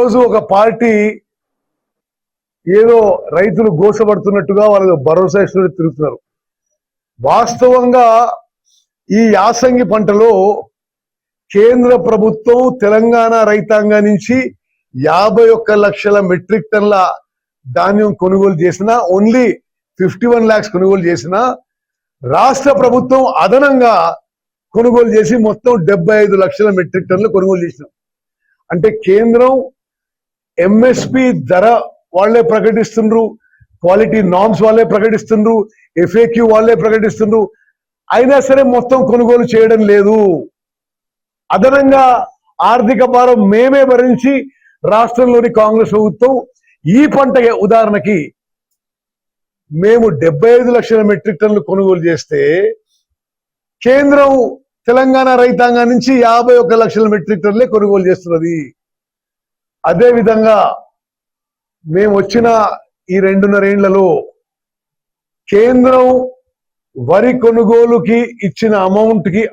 ఈరోజు ఒక పార్టీ ఏదో రైతులు గోసపడుతున్నట్టుగా వాళ్ళు భరోసా ఇస్తూ తిరుగుతున్నారు. వాస్తవంగా ఈ యాసంగి పంటలో కేంద్ర ప్రభుత్వం తెలంగాణ రైతాంగం నుంచి 51 లక్షల మెట్రిక్ టన్ల ధాన్యం కొనుగోలు చేసిన, ఓన్లీ 51 lakhs కొనుగోలు చేసిన, రాష్ట్ర ప్రభుత్వం అదనంగా కొనుగోలు చేసి మొత్తం 75 లక్షల మెట్రిక్ టన్నులు కొనుగోలు చేసినాం. అంటే కేంద్రం ఎంఎస్పి ధర వాళ్ళే ప్రకటిస్తుండ్రు, క్వాలిటీ నార్మ్స్ వాళ్ళే ప్రకటిస్తుండ్రు, ఎఫ్ఏక్యూ వాళ్ళే ప్రకటిస్తుండ్రు, అయినా సరే మొత్తం కొనుగోలు చేయడం లేదు. అదనంగా ఆర్థిక భారం మేమే భరించి రాష్ట్రంలోని కాంగ్రెస్ ప్రభుత్వం ఈ పంట ఉదాహరణకి మేము 75 లక్షల మెట్రిక్ టన్నులు కొనుగోలు చేస్తే కేంద్రం తెలంగాణ రైతాంగం నుంచి 51 లక్షల మెట్రిక్ టన్నులే కొనుగోలు చేస్తున్నది. అదేవిధంగా మేము వచ్చిన ఈ 2.5 ఏళ్లలో కేంద్రం వరి కొనుగోలుకి ఇచ్చిన అమౌంట్ కి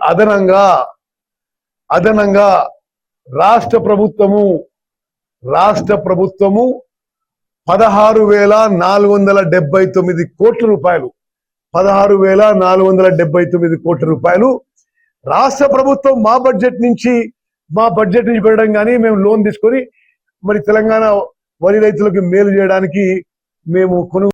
అదనంగా రాష్ట్ర ప్రభుత్వము 16,479 కోట్ల రూపాయలు 16,479 కోట్ల రూపాయలు రాష్ట్ర ప్రభుత్వం మా బడ్జెట్ నుంచి పెట్టడం కానీ మేము లోన్ తీసుకొని మరి తెలంగాణ వరి రైతులకు మేలు చేయడానికి మేము